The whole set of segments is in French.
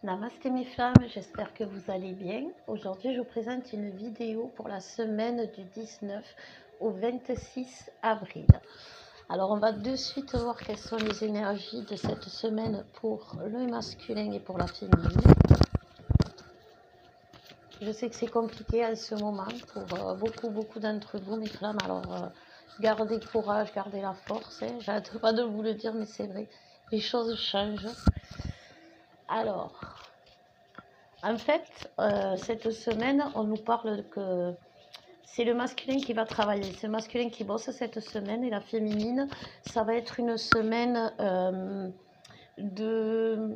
Namasté mes femmes, j'espère que vous allez bien. Aujourd'hui, je vous présente une vidéo pour la semaine du 19 au 26 avril. Alors, on va de suite voir quelles sont les énergies de cette semaine pour le masculin et pour la féminine. Je sais que c'est compliqué en ce moment pour beaucoup d'entre vous, mes flammes. Alors, gardez courage, gardez la force. J'arrête pas de vous le dire, mais c'est vrai, les choses changent. Alors, en fait, cette semaine, on nous parle que c'est le masculin qui va travailler, c'est le masculin qui bosse cette semaine, et la féminine, ça va être une semaine de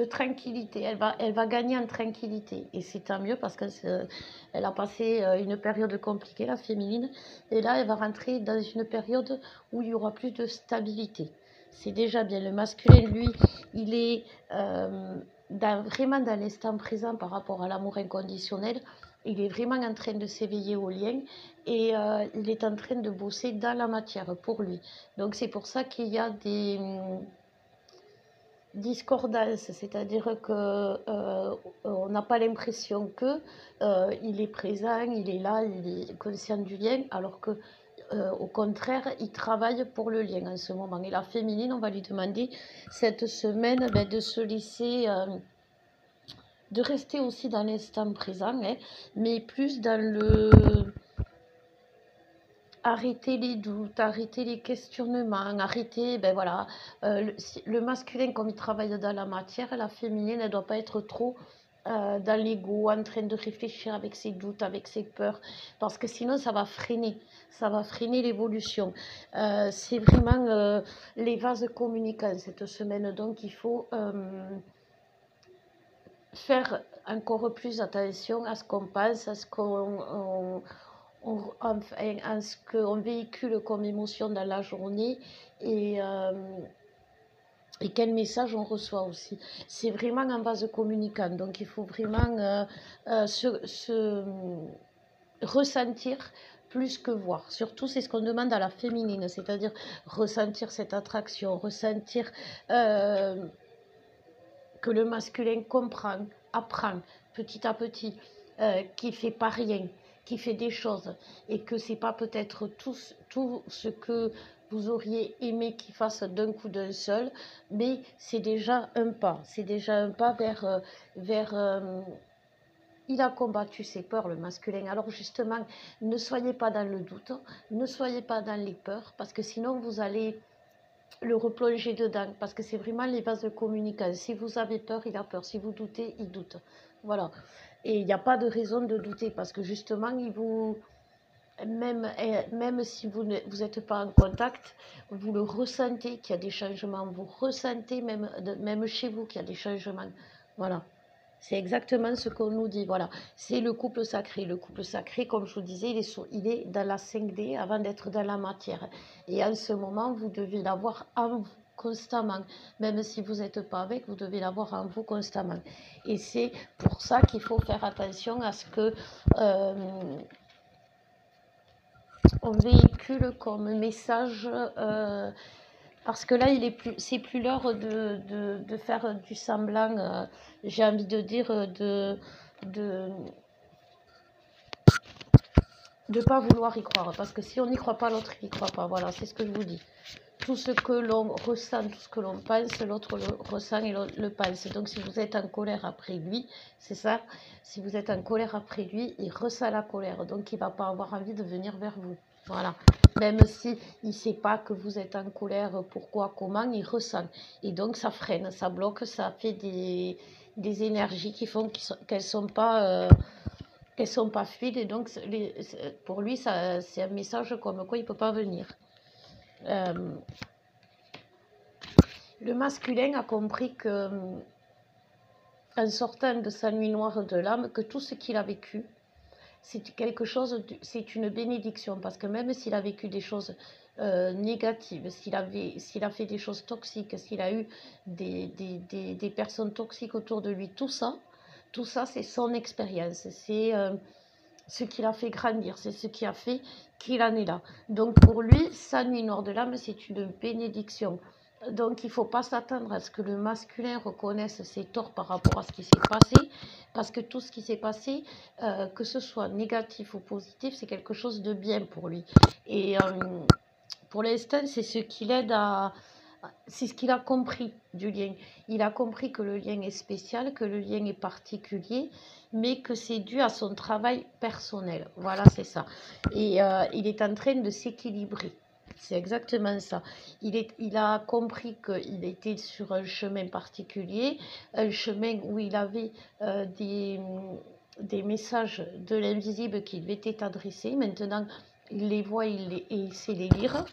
tranquillité. Elle va gagner en tranquillité, et c'est tant mieux parce qu'elle a passé une période compliquée, la féminine, et là elle va rentrer dans une période où il y aura plus de stabilité. C'est déjà bien. Le masculin, lui, il est vraiment dans l'instant présent par rapport à l'amour inconditionnel. Il est vraiment en train de s'éveiller au lien, et il est en train de bosser dans la matière pour lui. Donc c'est pour ça qu'il y a des discordance, c'est-à-dire que on n'a pas l'impression que il est présent, il est là, il est conscient du lien, alors que au contraire, il travaille pour le lien en ce moment. Et la féminine, on va lui demander cette semaine de se laisser, de rester aussi dans l'instant présent, mais plus dans le arrêter les doutes, arrêter les questionnements, arrêter, voilà, le masculin, comme il travaille dans la matière, la féminine, elle ne doit pas être trop dans l'ego, en train de réfléchir avec ses doutes, avec ses peurs, parce que sinon ça va freiner l'évolution. C'est vraiment les vases communicants cette semaine, donc il faut faire encore plus attention à ce qu'on pense, à ce qu'on enfin, à ce qu'on véhicule comme émotion dans la journée, et quel message on reçoit aussi. C'est vraiment un vase communicant, donc il faut vraiment se ressentir plus que voir. Surtout, c'est ce qu'on demande à la féminine, c'est-à-dire ressentir cette attraction, ressentir que le masculin comprend, apprend petit à petit, qui fait pas rien, qui fait des choses, et que c'est pas peut-être tout ce que vous auriez aimé qu'il fasse d'un coup d'un seul, mais c'est déjà un pas, vers il a combattu ses peurs, le masculin. Alors justement, ne soyez pas dans le doute, ne soyez pas dans les peurs, parce que sinon vous allez le replonger dedans, parce que c'est vraiment les bases de communication. Si vous avez peur, il a peur. Si vous doutez, il doute. Voilà. Et il n'y a pas de raison de douter, parce que justement, même si vous n'êtes pas en contact, vous le ressentez qu'il y a des changements. Vous ressentez même chez vous qu'il y a des changements. Voilà. C'est exactement ce qu'on nous dit. Voilà, c'est le couple sacré. Le couple sacré, comme je vous disais, il est dans la 5D avant d'être dans la matière. Et en ce moment, vous devez l'avoir en vous constamment. Même si vous n'êtes pas avec, vous devez l'avoir en vous constamment. Et c'est pour ça qu'il faut faire attention à ce que on véhicule comme message. Parce que là, c'est plus l'heure de faire du semblant, j'ai envie de dire, de pas vouloir y croire. Parce que si on n'y croit pas, l'autre n'y croit pas. Voilà, c'est ce que je vous dis. Tout ce que l'on ressent, tout ce que l'on pense, l'autre le ressent et le pense. Donc si vous êtes en colère après lui, c'est ça, si vous êtes en colère après lui, il ressent la colère. Donc il ne va pas avoir envie de venir vers vous. Voilà. Même si il ne sait pas que vous être en colère, pourquoi, comment, il ressent. Et donc ça freine, ça bloque, ça fait des énergies qui font qu'elles ne sont pas fluides. Et donc pour lui, c'est un message comme quoi il ne peut pas venir. Le masculin a compris que, en sortant de sa nuit noire de l'âme, que tout ce qu'il a vécu, c'est quelque chose, c'est une bénédiction, parce que même s'il a vécu des choses négatives, s'il a fait des choses toxiques, s'il a eu des personnes toxiques autour de lui, tout ça c'est son expérience, c'est ce qui l'a fait grandir, c'est ce qui a fait qu'il en est là. Donc pour lui, sa nuit noire de l'âme, c'est une bénédiction. Donc, il ne faut pas s'attendre à ce que le masculin reconnaisse ses torts par rapport à ce qui s'est passé, parce que tout ce qui s'est passé, que ce soit négatif ou positif, c'est quelque chose de bien pour lui. Et pour l'instant, c'est ce qui l'aide à... C'est ce qu'il a compris du lien. Il a compris que le lien est spécial, que le lien est particulier, mais que c'est dû à son travail personnel. Voilà, c'est ça. Et il est en train de s'équilibrer. C'est exactement ça. Il a compris qu'il était sur un chemin particulier, un chemin où il avait des messages de l'invisible qui lui étaient adressés. Maintenant, il les voit et il sait les lire.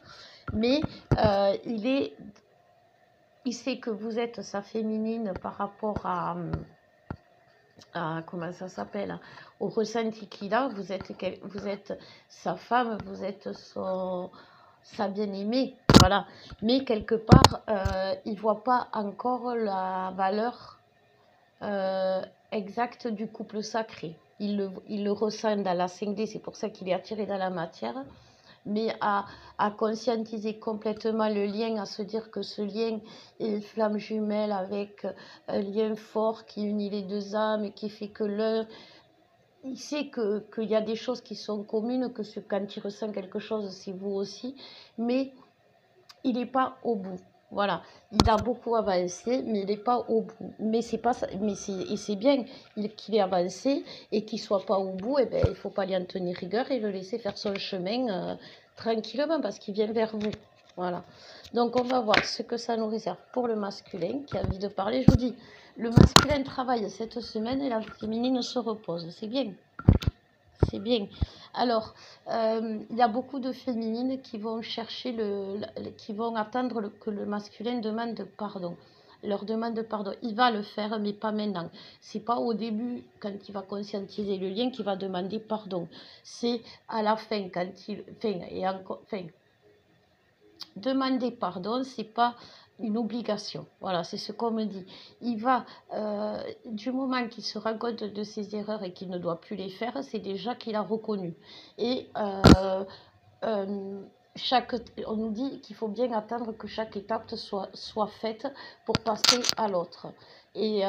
Mais il sait que vous êtes sa féminine par rapport à comment ça s'appelle, au ressenti qu'il a. Vous êtes sa femme, vous êtes sa bien-aimée, voilà. Mais quelque part, il ne voit pas encore la valeur exacte du couple sacré. Il le ressent dans la 5D, c'est pour ça qu'il est attiré dans la matière. Mais à conscientiser complètement le lien, à se dire que ce lien est une flamme jumelle avec un lien fort qui unit les deux âmes et qui fait que l'un, il sait qu'il y a des choses qui sont communes, que quand il ressent quelque chose, c'est vous aussi, mais il n'est pas au bout. Voilà, il a beaucoup avancé, mais il n'est pas au bout. Mais c'est pas ça, et c'est bien qu'il ait avancé et qu'il soit pas au bout. Et ben, il ne faut pas lui en tenir rigueur et le laisser faire son chemin tranquillement parce qu'il vient vers vous. Voilà. Donc on va voir ce que ça nous réserve pour le masculin qui a envie de parler. Je vous dis, le masculin travaille cette semaine et la féminine se repose. C'est bien. C'est bien. Alors, il y a beaucoup de féminines qui vont chercher qui vont attendre que le masculin demande pardon. Leur demande pardon. Il va le faire, mais pas maintenant. C'est pas au début, quand il va conscientiser le lien, qu'il va demander pardon. C'est à la fin, quand il... Enfin, demander pardon, c'est pas une obligation. Voilà, c'est ce qu'on me dit. Il va, du moment qu'il se rend compte de ses erreurs et qu'il ne doit plus les faire, c'est déjà qu'il a reconnu. Et on nous dit qu'il faut bien attendre que chaque étape soit faite pour passer à l'autre. Et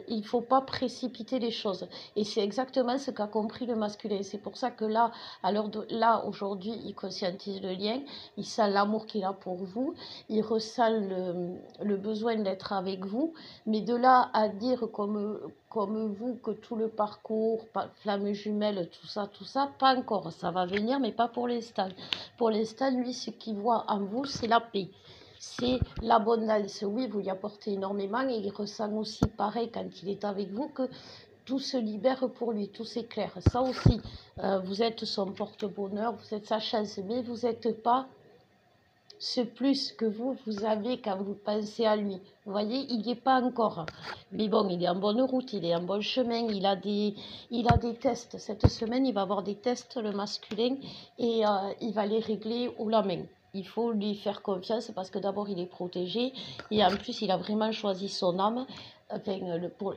il ne faut pas précipiter les choses. Et c'est exactement ce qu'a compris le masculin. C'est pour ça que là, là aujourd'hui, il conscientise le lien, il sent l'amour qu'il a pour vous, il ressent le besoin d'être avec vous. Mais de là à dire comme vous que tout le parcours, flamme jumelle, tout ça, pas encore. Ça va venir, mais pas pour l'instant. Pour l'instant, lui, ce qu'il voit en vous, c'est la paix. C'est l'abondance. Oui, vous lui apportez énormément et il ressent aussi pareil quand il est avec vous que tout se libère pour lui, tout s'éclaire. Ça aussi, vous êtes son porte-bonheur, vous êtes sa chance, mais vous n'êtes pas ce plus que vous avez quand vous pensez à lui. Vous voyez, il n'y est pas encore. Mais bon, il est en bonne route, il est en bon chemin, il a des tests. Cette semaine, il va avoir des tests, le masculin, et il va les régler haut la main. Il faut lui faire confiance parce que d'abord, il est protégé et en plus, il a vraiment choisi son âme. Enfin,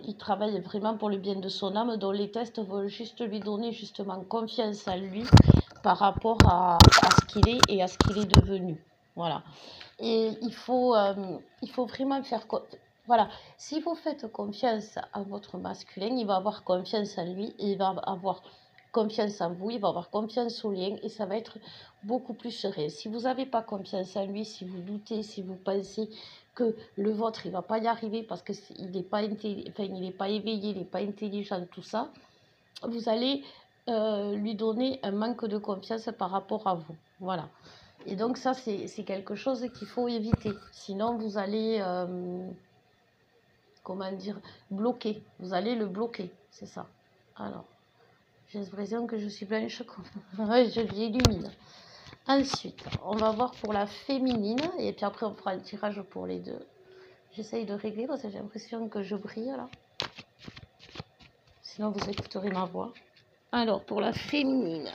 il travaille vraiment pour le bien de son âme, donc les tests vont juste lui donner justement confiance en lui par rapport à ce qu'il est et à ce qu'il est devenu. Voilà. Et il faut vraiment faire... Voilà. Si vous faites confiance à votre masculin, il va avoir confiance en lui, et il va avoir confiance en vous, il va avoir confiance au lien et ça va être beaucoup plus serein. Si vous n'avez pas confiance en lui, si vous doutez, si vous pensez que le vôtre, il ne va pas y arriver parce qu'il n'est pas, pas éveillé, il n'est pas intelligent, tout ça, vous allez lui donner un manque de confiance par rapport à vous. Voilà. Et donc ça, c'est quelque chose qu'il faut éviter. Sinon, vous allez, comment dire, bloquer. Vous allez le bloquer, c'est ça. Alors, j'ai l'impression que je suis blanche comme... je l'illumine. Ensuite, on va voir pour la féminine. Et puis après, on fera un tirage pour les deux. J'essaye de régler parce que j'ai l'impression que je brille là. Sinon, vous écouterez ma voix. Alors, pour la féminine,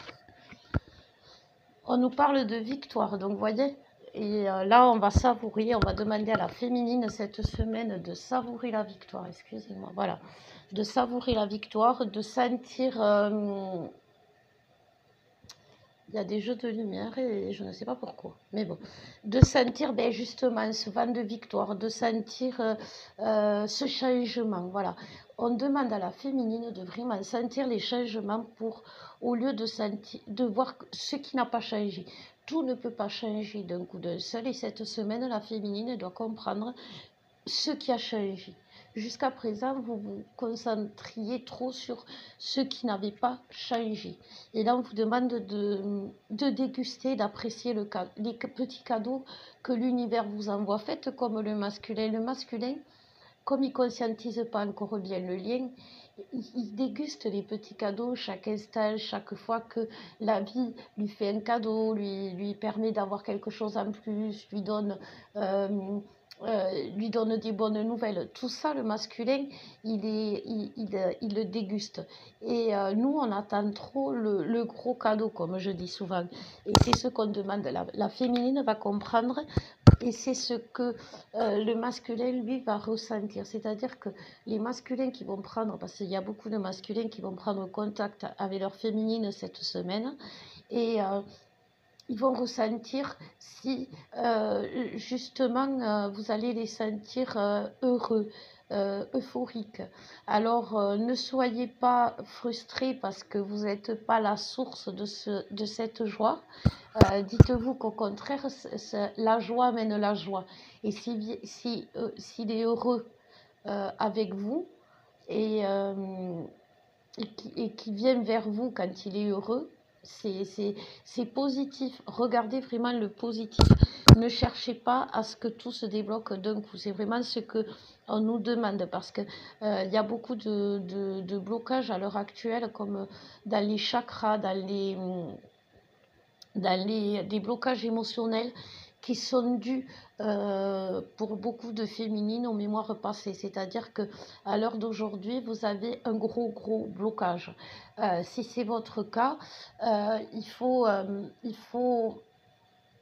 on nous parle de victoire. Donc, vous voyez, et là, on va savourer, on va demander à la féminine cette semaine de savourer la victoire. Excusez-moi, voilà. De savourer la victoire, de sentir Il y a des jeux de lumière et je ne sais pas pourquoi. Mais bon, de sentir ben, justement ce vent de victoire, de sentir ce changement. Voilà. On demande à la féminine de vraiment sentir les changements pour, au lieu de sentir, de voir ce qui n'a pas changé. Tout ne peut pas changer d'un coup d'un seul. Et cette semaine, la féminine doit comprendre ce qui a changé. Jusqu'à présent, vous vous concentriez trop sur ce qui n'avait pas changé. Et là, on vous demande de déguster, d'apprécier les petits cadeaux que l'univers vous envoie. Faites comme le masculin. Le masculin, comme il ne conscientise pas encore bien le lien, il déguste les petits cadeaux chaque instant, chaque fois que la vie lui fait un cadeau, lui permet d'avoir quelque chose en plus, lui donne des bonnes nouvelles. Tout ça, le masculin, il le déguste. Et nous, on attend trop le gros cadeau, comme je dis souvent. Et c'est ce qu'on demande. La féminine va comprendre et c'est ce que le masculin, lui, va ressentir. C'est-à-dire que les masculins qui vont prendre, parce qu'il y a beaucoup de masculins qui vont prendre contact avec leur féminine cette semaine, et ils vont ressentir si justement vous allez les sentir heureux, euphoriques. Alors ne soyez pas frustrés parce que vous n'êtes pas la source de cette joie. Dites-vous qu'au contraire, la joie amène la joie. Et s'il est heureux avec vous et, qui vient vers vous quand il est heureux, c'est positif. Regardez vraiment le positif. Ne cherchez pas à ce que tout se débloque d'un coup. C'est vraiment ce qu'on nous demande parce qu'il y a beaucoup de blocages à l'heure actuelle, comme dans les chakras, des blocages émotionnels qui sont dus pour beaucoup de féminines aux mémoires passées. C'est-à-dire que à l'heure d'aujourd'hui, vous avez un gros blocage. Si c'est votre cas, il faut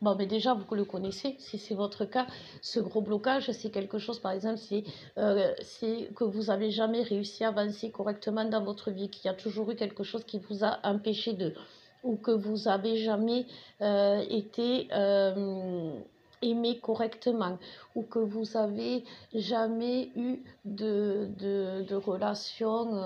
bon, mais déjà, vous le connaissez, si c'est votre cas, ce gros blocage, c'est quelque chose, par exemple, c'est que vous n'avez jamais réussi à avancer correctement dans votre vie, qu'il y a toujours eu quelque chose qui vous a empêché de, ou que vous n'avez jamais été aimé correctement, ou que vous avez jamais eu de relation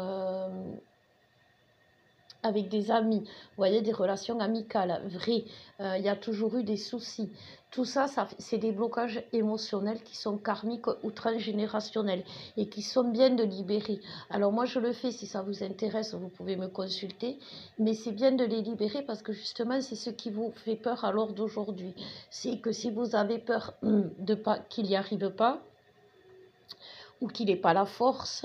avec des amis, vous voyez, des relations amicales vraies, il y a toujours eu des soucis. Tout ça, c'est des blocages émotionnels qui sont karmiques ou transgénérationnels et qui sont bien de libérer. Alors moi, je le fais, si ça vous intéresse, vous pouvez me consulter, mais c'est bien de les libérer parce que justement, c'est ce qui vous fait peur à l'heure d'aujourd'hui. C'est que si vous avez peur de pas qu'il n'y arrive pas, ou qu'il n'ait pas la force,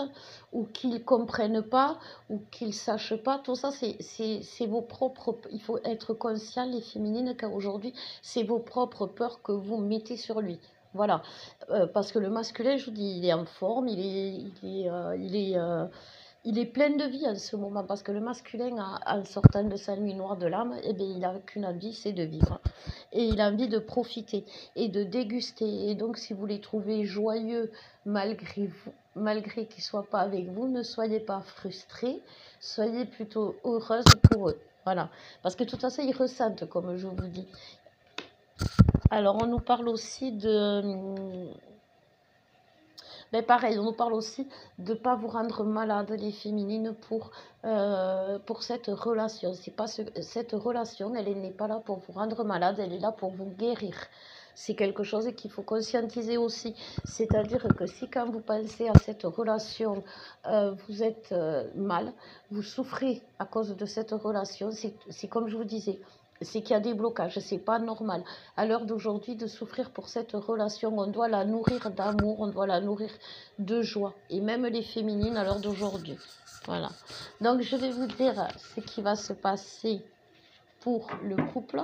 ou qu'il ne comprenne pas, ou qu'il ne sache pas. Tout ça, c'est vos propres... Il faut être conscient, les féminines, car aujourd'hui, c'est vos propres peurs que vous mettez sur lui. Voilà. Parce que le masculin, je vous dis, il est en forme, il est plein de vie en ce moment, parce que le masculin, en sortant de sa nuit noire de l'âme, eh bien, il n'a qu'une envie, c'est de vivre. Et il a envie de profiter et de déguster. Et donc, si vous les trouvez joyeux malgré vous, malgré qu'ils ne soient pas avec vous, ne soyez pas frustrés, soyez plutôt heureuse pour eux. Voilà. Parce que de toute façon, ils ressentent, comme je vous dis. Alors, on nous parle aussi de... Mais pareil, on nous parle aussi de ne pas vous rendre malade, les féminines, pour cette relation. C'est pas cette relation, elle n'est pas là pour vous rendre malade, elle est là pour vous guérir. C'est quelque chose qu'il faut conscientiser aussi. C'est-à-dire que si quand vous pensez à cette relation, vous êtes mal, vous souffrez à cause de cette relation, c'est comme je vous disais, c'est qu'il y a des blocages, c'est pas normal. À l'heure d'aujourd'hui, de souffrir pour cette relation, on doit la nourrir d'amour, on doit la nourrir de joie. Et même les féminines à l'heure d'aujourd'hui. Voilà. Donc, je vais vous dire ce qui va se passer pour le couple.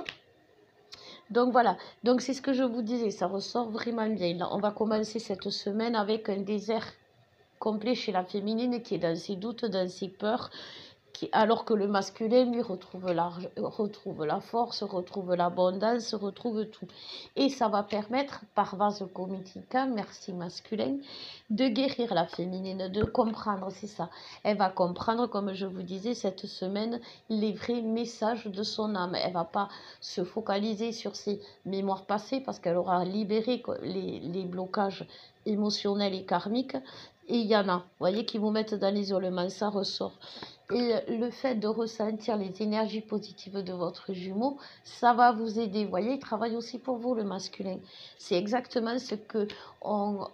Donc, voilà. Donc, c'est ce que je vous disais, ça ressort vraiment bien. Là, on va commencer cette semaine avec un désert complet chez la féminine qui est dans ses doutes, dans ses peurs, alors que le masculin, lui, retrouve la force, retrouve l'abondance, retrouve tout. Et ça va permettre, par vase communicant, merci masculin, de guérir la féminine, de comprendre, c'est ça. Elle va comprendre, comme je vous disais, cette semaine, les vrais messages de son âme. Elle va pas se focaliser sur ses mémoires passées, parce qu'elle aura libéré les blocages émotionnels et karmiques. Et il y en a, vous voyez, qui vous mettent dans l'isolement, ça ressort. Et le fait de ressentir les énergies positives de votre jumeau, ça va vous aider. Vous voyez, il travaille aussi pour vous, le masculin. C'est exactement ce que on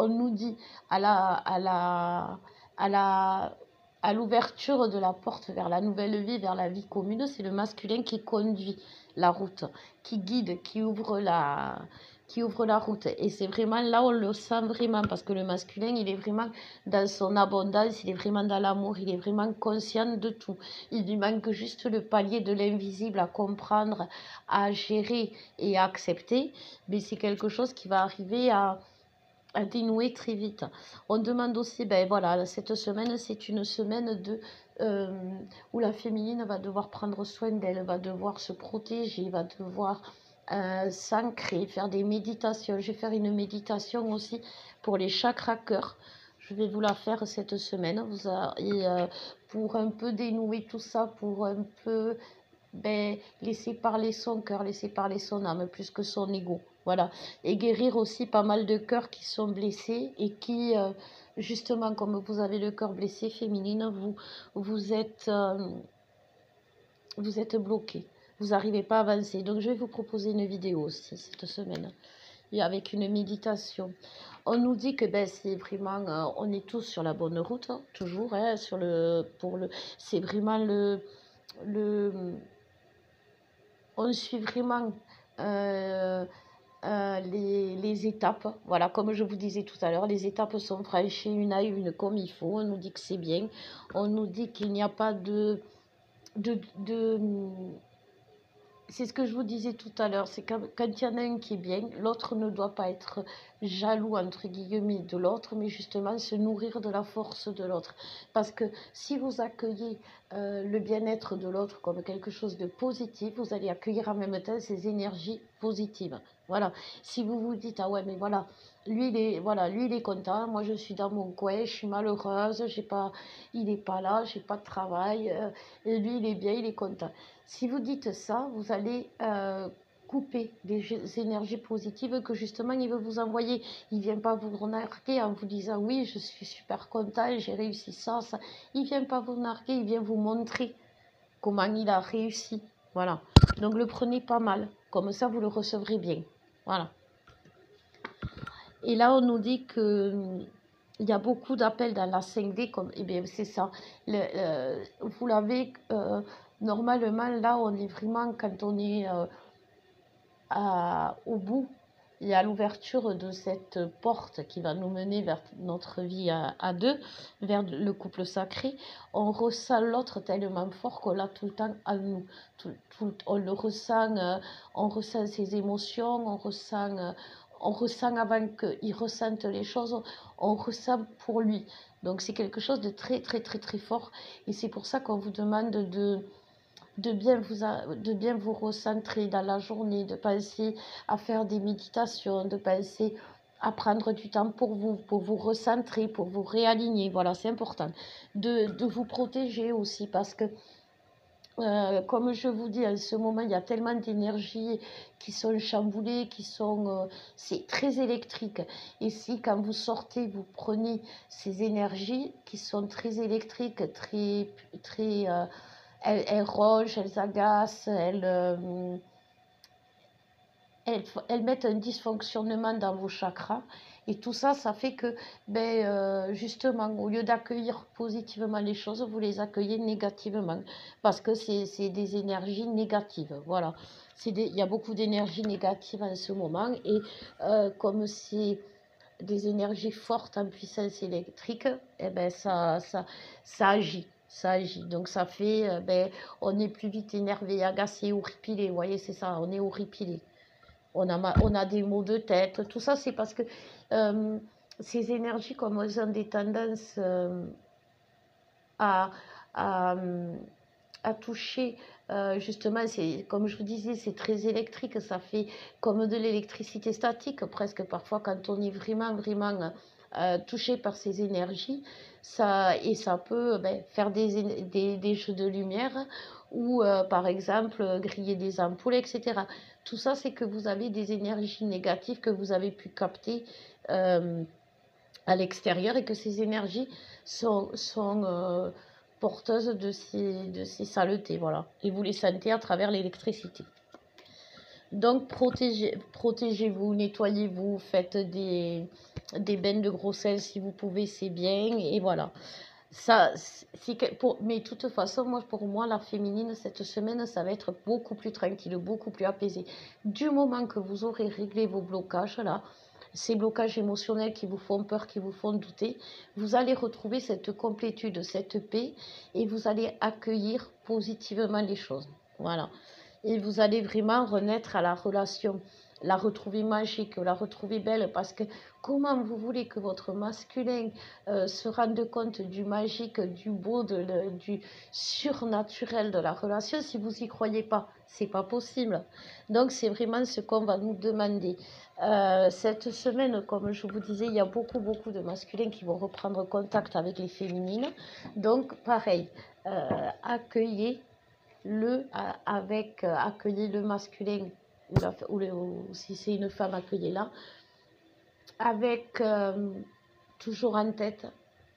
nous dit à l'ouverture de la porte vers la nouvelle vie, vers la vie commune. C'est le masculin qui conduit la route, qui guide, qui ouvre la route. Et c'est vraiment là, on le sent vraiment, parce que le masculin, il est vraiment dans son abondance, il est vraiment dans l'amour, il est vraiment conscient de tout. Il lui manque juste le palier de l'invisible à comprendre, à gérer et à accepter. Mais c'est quelque chose qui va arriver à dénouer très vite. On demande aussi, ben voilà, cette semaine, c'est une semaine où la féminine va devoir prendre soin d'elle, va devoir se protéger, va devoir s'ancrer, faire des méditations. Je vais faire une méditation aussi pour les chakras cœur. Je vais vous la faire cette semaine, pour un peu dénouer tout ça, pour un peu laisser parler son cœur, laisser parler son âme, plus que son ego. Voilà. Et guérir aussi pas mal de cœurs qui sont blessés et qui, justement, comme vous avez le cœur blessé féminine, vous êtes bloqué. Vous n'arrivez pas à avancer. Donc, je vais vous proposer une vidéo aussi cette semaine, et avec une méditation. On nous dit que c'est vraiment, on est tous sur la bonne route, hein, toujours, hein, c'est vraiment on suit vraiment les étapes. Voilà, comme je vous disais tout à l'heure, les étapes sont franchies une à une comme il faut. On nous dit que c'est bien. On nous dit qu'il n'y a pas c'est ce que je vous disais tout à l'heure, c'est quand il y en a un qui est bien, l'autre ne doit pas être jaloux, entre guillemets, de l'autre, mais justement se nourrir de la force de l'autre. Parce que si vous accueillez le bien-être de l'autre comme quelque chose de positif, vous allez accueillir en même temps ces énergies positives. Voilà. Si vous vous dites, ah ouais, mais voilà, lui, il est content, moi je suis dans mon coin, je suis malheureuse, il n'est pas là, j'ai pas de travail, et lui, il est bien, il est content. Si vous dites ça, vous allez couper des énergies positives que justement il veut vous envoyer. Il ne vient pas vous narguer en vous disant oui, je suis super content, j'ai réussi ça. Il ne vient pas vous narguer, il vient vous montrer comment il a réussi. Voilà. Donc le prenez pas mal. Comme ça, vous le recevrez bien. Voilà. Et là, on nous dit que il y a beaucoup d'appels dans la 5D. Eh bien, c'est ça. Vous l'avez... normalement, là, on est vraiment, quand on est au bout et à l'ouverture de cette porte qui va nous mener vers notre vie à deux, vers le couple sacré, on ressent l'autre tellement fort qu'on l'a tout le temps à nous. On le ressent, on ressent ses émotions, on ressent avant qu'il ressente les choses, on ressent pour lui. Donc c'est quelque chose de très très très très fort, et c'est pour ça qu'on vous demande de bien vous recentrer dans la journée, de penser à faire des méditations, de penser à prendre du temps pour vous recentrer, pour vous réaligner. Voilà, c'est important. De vous protéger aussi, parce que comme je vous dis, en ce moment, il y a tellement d'énergies qui sont chamboulées, c'est très électrique. Et si, quand vous sortez, vous prenez ces énergies qui sont très électriques, très, très, elles rongent, elles agacent, elles mettent un dysfonctionnement dans vos chakras. Et tout ça, ça fait que, justement, au lieu d'accueillir positivement les choses, vous les accueillez négativement. Parce que c'est des énergies négatives. Voilà. Il y a beaucoup d'énergie négative en ce moment. Et comme c'est des énergies fortes en puissance électrique, ça agit. Ça agit. Donc ça fait, on est plus vite énervé, agacé, horripilé. Vous voyez, c'est ça, on est horripilé. On a des maux de tête. Tout ça, c'est parce que ces énergies, comme elles ont des tendances à, à, à toucher, justement, c'est comme je vous disais, c'est très électrique, ça fait comme de l'électricité statique, presque parfois quand on est vraiment, vraiment touché par ces énergies, et ça peut faire des jeux de lumière ou par exemple griller des ampoules, etc. Tout ça, c'est que vous avez des énergies négatives que vous avez pu capter à l'extérieur et que ces énergies sont porteuses de ces saletés, voilà. Et vous les sentez à travers l'électricité. Donc protégez-vous, nettoyez-vous, faites des bains de gros sel si vous pouvez, c'est bien, et voilà. Ça, mais de toute façon, pour moi, la féminine, cette semaine, ça va être beaucoup plus tranquille, beaucoup plus apaisé. Du moment que vous aurez réglé vos blocages, là, ces blocages émotionnels qui vous font peur, qui vous font douter, vous allez retrouver cette complétude, cette paix, et vous allez accueillir positivement les choses. Voilà. Et vous allez vraiment renaître à la relation, la retrouver magique, la retrouver belle, parce que comment vous voulez que votre masculin se rende compte du magique, du beau, du surnaturel de la relation si vous n'y croyez pas? C'est pas possible. Donc c'est vraiment ce qu'on va nous demander. Cette semaine, comme je vous disais, il y a beaucoup de masculins qui vont reprendre contact avec les féminines. Donc pareil, accueillez le masculin, ou si c'est une femme, accueillez-la, avec toujours en tête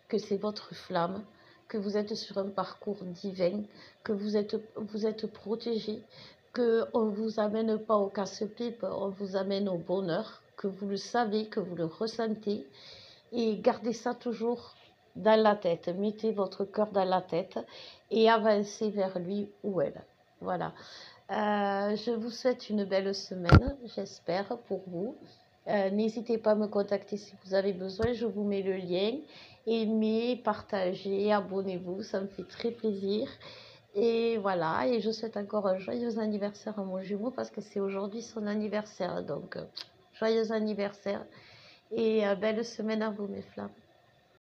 que c'est votre flamme, que vous êtes sur un parcours divin, que vous êtes protégé, qu'on ne vous amène pas au casse-pipe, on vous amène au bonheur, que vous le savez, que vous le ressentez, et gardez ça toujours dans la tête. Mettez votre cœur dans la tête et avancez vers lui ou elle. Voilà. Je vous souhaite une belle semaine, j'espère, pour vous. N'hésitez pas à me contacter si vous avez besoin, je vous mets le lien. Aimez, partagez, abonnez-vous, ça me fait très plaisir. Et voilà, et je souhaite encore un joyeux anniversaire à mon jumeau parce que c'est aujourd'hui son anniversaire. Donc, joyeux anniversaire et belle semaine à vous, mes flammes.